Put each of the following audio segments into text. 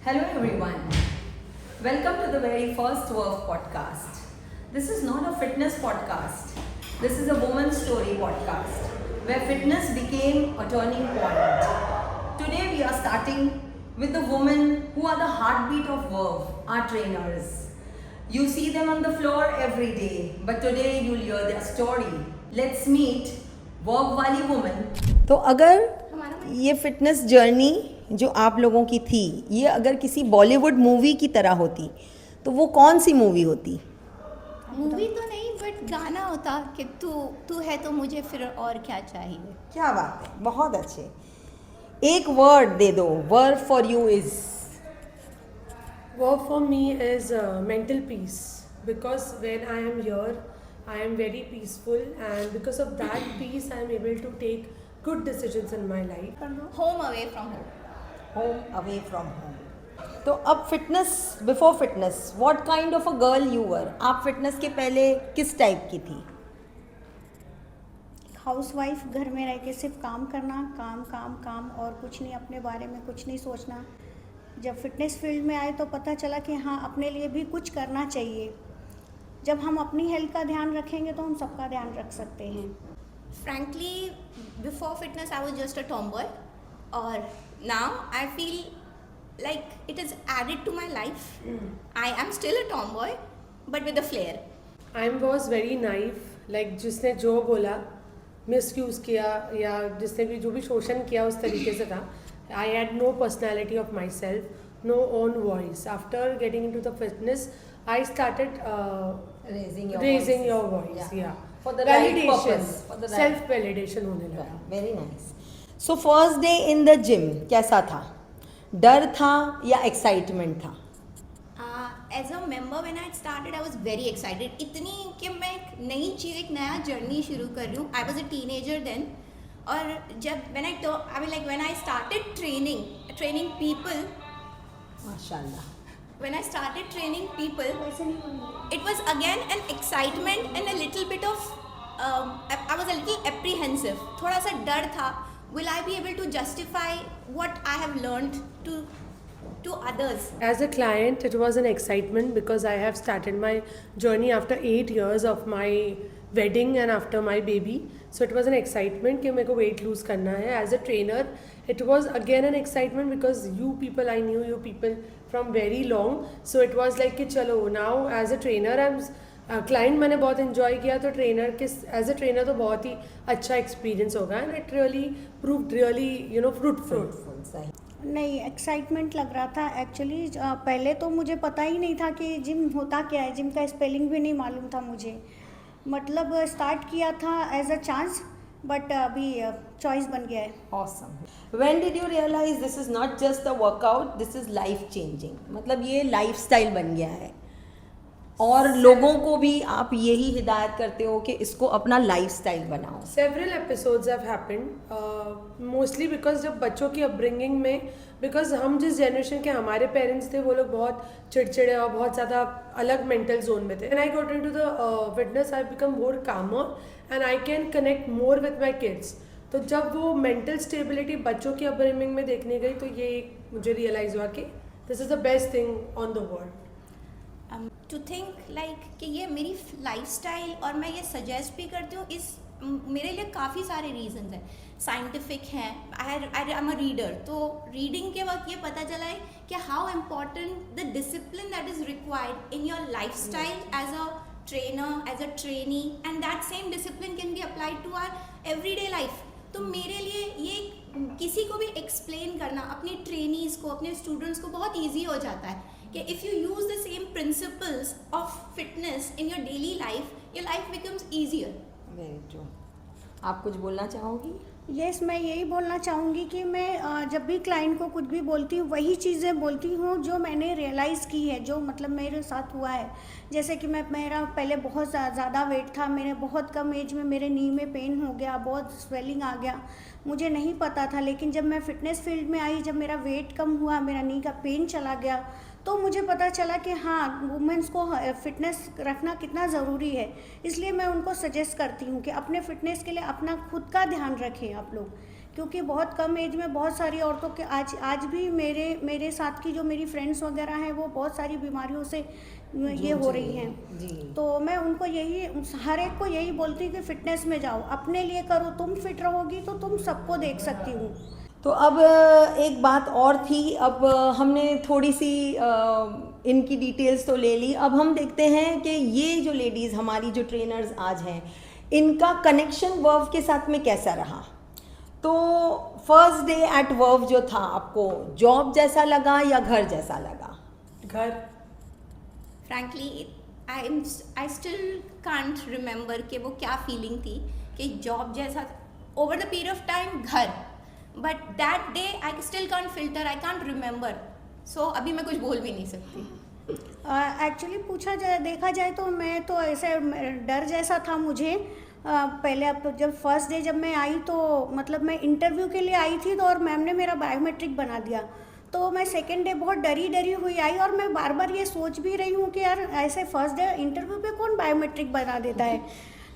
Hello everyone. Welcome to the very first Verve podcast. This is not a fitness podcast. This is a woman's story podcast where fitness became a turning point. Today we are starting with the women who are the heartbeat of Verve, our trainers. You see them on the floor every day, but today you'll hear their story. Let's meet Verve वाली woman. तो अगर ये fitness journey जो आप लोगों की थी, ये अगर किसी बॉलीवुड मूवी की तरह होती तो वो कौन सी मूवी होती? मूवी तो नहीं बट गाना होता कि तू तू है तो मुझे फिर और क्या चाहिए. क्या बात है, बहुत अच्छे. एक वर्ड दे दो. Word for you is? Work for me is mental peace, because when I am here, I am very peaceful, and because of that peace, I am able to take good decisions in my life. Home away from home. Home away from home. तो अब fitness, before fitness, what kind of a girl you were? आप fitness के पहले किस type की थी? Housewife, घर में रह के सिर्फ काम करना, काम काम काम और कुछ नहीं, अपने बारे में कुछ नहीं सोचना. जब फिटनेस फील्ड में आए तो पता चला कि हाँ, अपने लिए भी कुछ करना चाहिए. जब हम अपनी हेल्थ का ध्यान रखेंगे तो हम सबका ध्यान रख सकते हैं. Frankly, before fitness, I was just a tomboy, or now I feel like it is added to my life. I am still a tomboy, but with a flair. I was very naive, like जिसने जो बोला, misuse किया या जिसने भी जो भी शोषण किया उस तरीके से था. I had no personality of myself, no own voice. After getting into the fitness, I started raising your voice. Yeah. For the right Validation, purpose. For the right. self validation होने लगा. Very nice. So first day in the gym कैसा था? डर था या excitement था? As a member, when I started, I was very excited. इतनी कि मैं एक नई चीज़, एक नया जर्नी शुरू कर रही हूँ. I was a teenager then. और जब when I started training people, माशाल्लाह. when I started training people, it was again an excitement and a little bit of I was a little apprehensive. थोड़ा सा डर था. Will I be able to justify what I have learned to others? As a client, it was an excitement because I have started my journey after 8 years of my wedding and after my baby. So it was an excitement कि मेरे को weight lose करना है. As a trainer, it was again an excitement because I knew you people from very long. So it was like कि चलो now as a trainer, client मैंने बहुत enjoy किया, तो trainer के as a trainer तो बहुत ही अच्छा experience होगा, and it really proved really fruitful. सही. नहीं, एक्साइटमेंट लग रहा था एक्चुअली. पहले तो मुझे पता ही नहीं था कि जिम होता क्या है. जिम का स्पेलिंग भी नहीं मालूम था मुझे. मतलब स्टार्ट किया था एज अ चांस, बट अभी चॉइस बन गया है. Awesome. When did you realize this is not just a workout, this is life changing? मतलब ये लाइफस्टाइल बन गया है और लोगों को भी आप यही हिदायत करते हो कि इसको अपना लाइफस्टाइल बनाओ. Several episodes have happened, mostly because जब बच्चों की अपब्रिंगिंग में, because हम जिस जनरेशन के हमारे पेरेंट्स थे वो लोग बहुत चिड़चिड़े और बहुत ज़्यादा अलग मेंटल जोन में थे. When I got into the fitness, I become more calmer and I can connect more with my kids. तो जब वो मेंटल स्टेबिलिटी बच्चों की अपब्रिंगिंग में देखने गई तो ये मुझे रियलाइज़ हुआ कि this is the best thing on the world. To think like कि ये मेरी लाइफस्टाइल और मैं ये सजेस्ट भी करती हूँ, इस मेरे लिए काफ़ी सारे रीजंस हैं. साइंटिफिक हैं. आई एम अ रीडर, तो रीडिंग के वक्त ये पता चला है कि how important the discipline that is required in your lifestyle as a trainer, as a trainee, and that same discipline can be applied to our everyday life. तो मेरे लिए ये किसी को भी एक्सप्लेन करना अपने ट्रेनीज़ को, अपने स्टूडेंट्स को बहुत ईजी हो जाता है कि if you use the same principles of fitness in your daily life, your life becomes easier. Very true. आप कुछ बोलना चाहोगी? यस, मैं यही बोलना चाहूँगी कि मैं जब भी क्लाइंट को कुछ भी बोलती हूँ वही चीज़ें बोलती हूँ जो मैंने रियलाइज़ की है, जो मतलब मेरे साथ हुआ है. जैसे कि मेरा पहले बहुत ज़्यादा वेट था. मेरे बहुत कम एज में मेरे नी में पेन हो गया, बहुत स्वेलिंग आ गया. मुझे नहीं पता था, लेकिन जब मैं फ़िटनेस फील्ड में आई, जब मेरा वेट कम हुआ, मेरा नी का पेन चला गया, तो मुझे पता चला कि हाँ, वुमेंस को फिटनेस रखना कितना ज़रूरी है. इसलिए मैं उनको सजेस्ट करती हूँ कि अपने फ़िटनेस के लिए अपना खुद का ध्यान रखें आप लोग, क्योंकि बहुत कम एज में बहुत सारी औरतों के आज भी मेरे साथ की जो मेरी फ्रेंड्स वगैरह हैं वो बहुत सारी बीमारियों से ये हो रही हैं। जी। तो मैं उनको हर एक को यही बोलती हूँ कि फिटनेस में जाओ, अपने लिए करो, तुम फिट रहोगी तो तुम सबको देख सकती हो। तो अब एक बात और थी, अब हमने थोड़ी सी इनकी डिटेल्स तो ले ली, अब हम देखते हैं कि ये जो लेडीज़ हमारी जो ट्रेनर्स आज हैं इनका कनेक्शन वर्व के साथ में कैसा रहा। तो फर्स्ट डे एट वर्व जो था आपको जॉब जैसा लगा या घर जैसा लगा? घर। Frankly I still can't remember कि वो क्या फीलिंग थी कि जॉब जैसा over the period of time घर, but that day I still can't filter, I can't remember, so अभी मैं कुछ बोल भी नहीं सकती। एक्चुअली देखा जाए तो मैं तो ऐसे डर जैसा था मुझे पहले। अब जब फर्स्ट डे जब मैं आई तो मतलब मैं इंटरव्यू के लिए आई थी तो और मैम ने मेरा बायोमेट्रिक बना दिया, तो मैं सेकेंड डे बहुत डरी हुई आई और मैं बार बार ये सोच भी रही हूँ कि यार ऐसे फर्स्ट डे इंटरव्यू पे कौन बायोमेट्रिक बना देता है।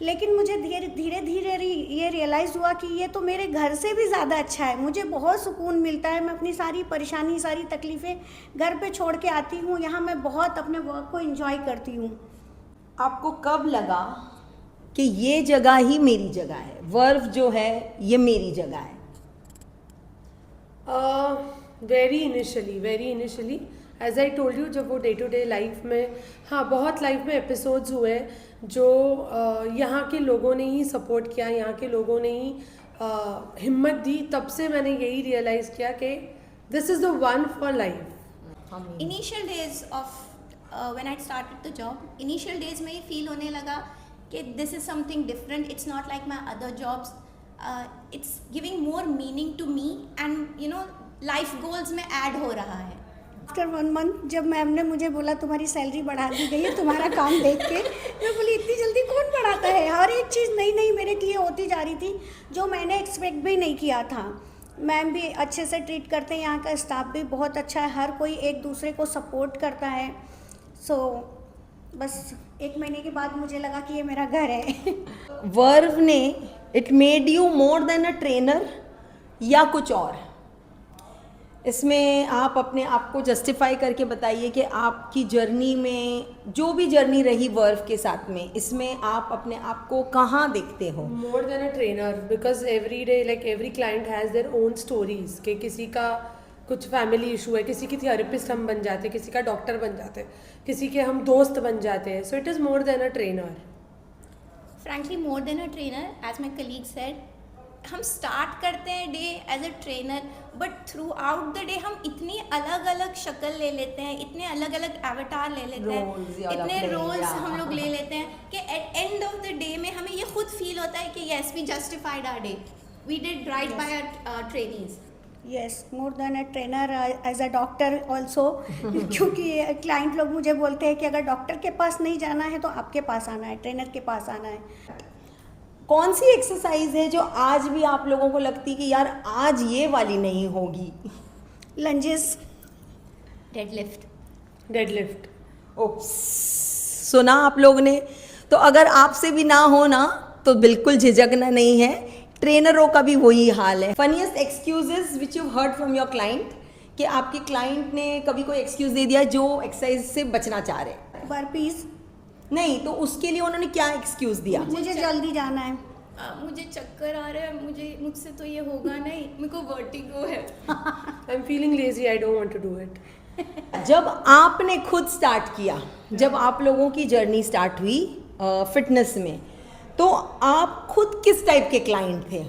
लेकिन मुझे धीरे धीरे ये रियलाइज़ हुआ कि ये तो मेरे घर से भी ज़्यादा अच्छा है, मुझे बहुत सुकून मिलता है। मैं अपनी सारी परेशानी सारी तकलीफ़ें घर पे छोड़ के आती हूँ, यहाँ मैं बहुत अपने वर्क को एंजॉय करती हूँ। आपको कब लगा कि ये जगह ही मेरी जगह है, वर्व जो है ये मेरी जगह है? Very initially as I told you, जब वो डे टू डे लाइफ में, हाँ बहुत लाइफ में एपिसोड्स हुए जो यहाँ के लोगों ने ही सपोर्ट किया, यहाँ के लोगों ने ही हिम्मत दी, तब से मैंने यही रियलाइज़ किया कि this is the one for life. Initial days of when I started the job, initial days में ये फील होने लगा कि this is something different, it's not like my other jobs, it's giving more meaning to me and you know life goals में add हो रहा है। After 1 month जब मैम ने मुझे बोला तुम्हारी सैलरी बढ़ा दी गई है तुम्हारा काम देख के, मैं बोली इतनी जल्दी कौन बढ़ाता है। हर एक चीज़ नई मेरे लिए होती जा रही थी जो मैंने एक्सपेक्ट भी नहीं किया था। मैम भी अच्छे से ट्रीट करते हैं, यहाँ का स्टाफ भी बहुत अच्छा है, हर कोई एक दूसरे को सपोर्ट करता है। सो बस 1 महीने के बाद मुझे लगा कि ये मेरा घर है। वर्व ने it made you more than a trainer या कुछ और? इसमें आप अपने आप को जस्टिफाई करके बताइए कि आपकी जर्नी में जो भी जर्नी रही वर्व के साथ में, इसमें आप अपने आप को कहाँ देखते हो? मोर than a trainer, because every day like every client has their own stories, कि किसी का कुछ फैमिली इशू है, किसी की थेरेपिस्ट हम बन जाते हैं, किसी का डॉक्टर बन जाते हैं, किसी के हम दोस्त बन जाते हैं। So it is more than a trainer. Frankly more than a trainer, as my colleague said, हम स्टार्ट करते हैं day as a trainer, but throughout the day हम इतनी अलग अलग शक्ल ले लेते हैं, इतने अलग अलग एवटार ले लेते हैं, इतने रोल्स हम लोग ले लेते हैं कि at end of the day में हमें ये खुद फील होता है कि yes we justified our day, we did right by our trainees. Yes, more than a trainer, as a doctor also. क्योंकि क्लाइंट लोग मुझे बोलते हैं कि अगर डॉक्टर के पास नहीं जाना है तो आपके पास आना है, ट्रेनर के पास आना है। कौन सी एक्सरसाइज है जो आज भी आप लोगों को लगती कि यार आज ये वाली नहीं होगी? Lunges, deadlift. ओप्स, सुना आप लोगों ने? तो अगर आपसे भी ना हो ना तो बिल्कुल झिझकना नहीं है, ट्रेनरों का भी वही हाल है। Funniest excuses which you heard from your client, कि आपके क्लाइंट ने कभी कोई एक्सक्यूज दे दिया जो एक्सरसाइज से बचना चाह रहे हैं? बर्पीज नहीं तो उसके लिए उन्होंने क्या एक्सक्यूज दिया? मुझे जल्दी जाना है, मुझे चक्कर आ रहा है, मुझसे तो ये होगा नहीं, मेरे को वर्टिगो है। I am feeling lazy, I don't want to do it. जब आपने खुद स्टार्ट किया, जब आप लोगों की जर्नी स्टार्ट हुई फिटनेस में, तो आप खुद किस टाइप के क्लाइंट थे?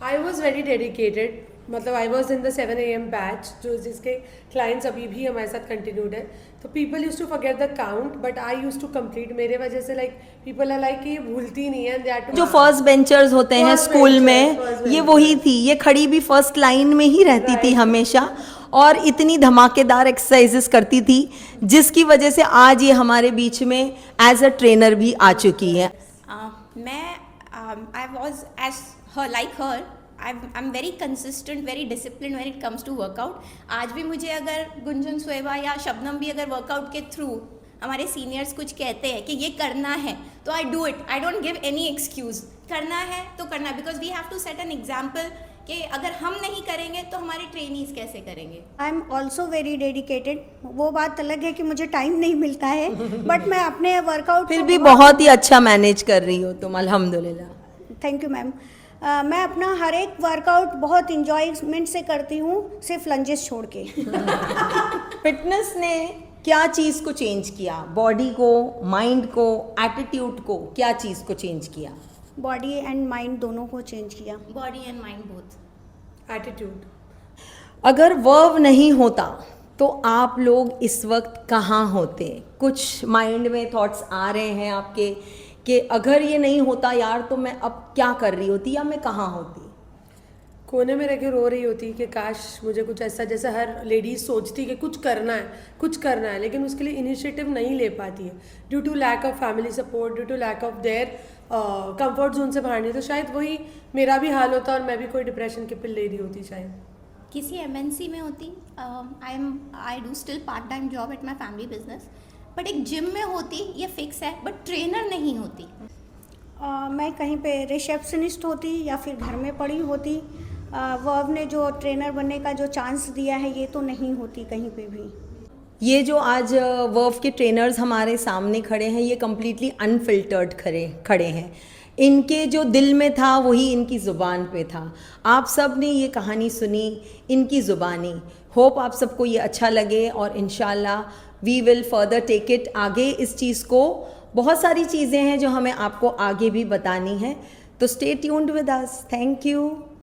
आई वॉज वेरी डेडिकेटेड, मतलब I was in the 7 AM batch, जो जिसके क्लाइंट्स अभी भी हमारे साथ कंटिन्यूड है। तो people use to forget the count, but I use to complete. मेरे वजह से लाइक पीपल आर लाइक कि ये भूलती नहीं है। जो फर्स्ट बेंचर्स होते हैं First स्कूल benchers, में, first ये benchers. वही थी, ये खड़ी भी फर्स्ट लाइन में ही रहती थी हमेशा, और इतनी धमाकेदार एक्सरसाइजेस करती थी जिसकी वजह से आज ये हमारे बीच में एज अ ट्रेनर भी आ चुकी है। I was as her, like her. I'm very consistent, very disciplined when it comes to workout. आज भी मुझे अगर गुंजन सुएबा या शबनम भी अगर वर्कआउट के थ्रू हमारे सीनियर्स कुछ कहते हैं कि ये करना है, तो I do it, I don't give any excuse. करना है तो करना, because we have to set an example कि अगर हम नहीं करेंगे तो हमारे ट्रेनीज कैसे करेंगे। I am also very dedicated. वो बात अलग है कि मुझे टाइम नहीं मिलता है, बट मैं अपने वर्कआउट फिर भी बहुत ही अच्छा मैनेज कर रही हो तुम, अल्हम्दुलिल्लाह। Thank you ma'am. मैं अपना हर एक वर्कआउट बहुत इंजॉयमेंट से करती हूँ, सिर्फ लंजेस छोड़ के। फिटनेस ने क्या चीज़ को चेंज किया? बॉडी को, माइंड को, एटीट्यूड को, क्या चीज़ को चेंज किया? बॉडी एंड माइंड दोनों को चेंज किया। Body and mind both. Attitude. अगर वर्व नहीं होता तो आप लोग इस वक्त कहाँ होते? कुछ माइंड में थॉट्स आ रहे हैं आपके कि अगर ये नहीं होता यार तो मैं अब क्या कर रही होती या मैं कहाँ होती? कोने में रह के रो रही होती कि काश मुझे कुछ ऐसा, जैसे हर लेडीज सोचती कि कुछ करना है, लेकिन उसके लिए इनिशिएटिव नहीं ले पाती है due to lack of family support, due to lack of their comfort zone से बाहर नहीं। तो शायद वही मेरा भी हाल होता और मैं भी कोई डिप्रेशन की पिल ले रही होती शायद। किसी एमएनसी में होती, I do still part time job at my family business, but एक जिम में होती, ये फिक्स है, बट ट्रेनर नहीं होती। मैं कहीं पे रिसेप्शनिस्ट होती या फिर घर में पड़ी होती। वर्व ने जो ट्रेनर बनने का जो चांस दिया है, ये तो नहीं होती कहीं पे भी। ये जो आज वर्व के ट्रेनर्स हमारे सामने खड़े हैं, ये कम्प्लीटली अनफिल्टर्ड खड़े हैं। इनके जो दिल में था वही इनकी ज़ुबान पे था। आप सब ने ये कहानी सुनी इनकी ज़ुबानी। होप आप सबको ये अच्छा लगे और इंशाल्लाह we will further take it आगे इस चीज़ को। बहुत सारी चीज़ें हैं जो हमें आपको आगे भी बतानी है, तो stay tuned with us. Thank you.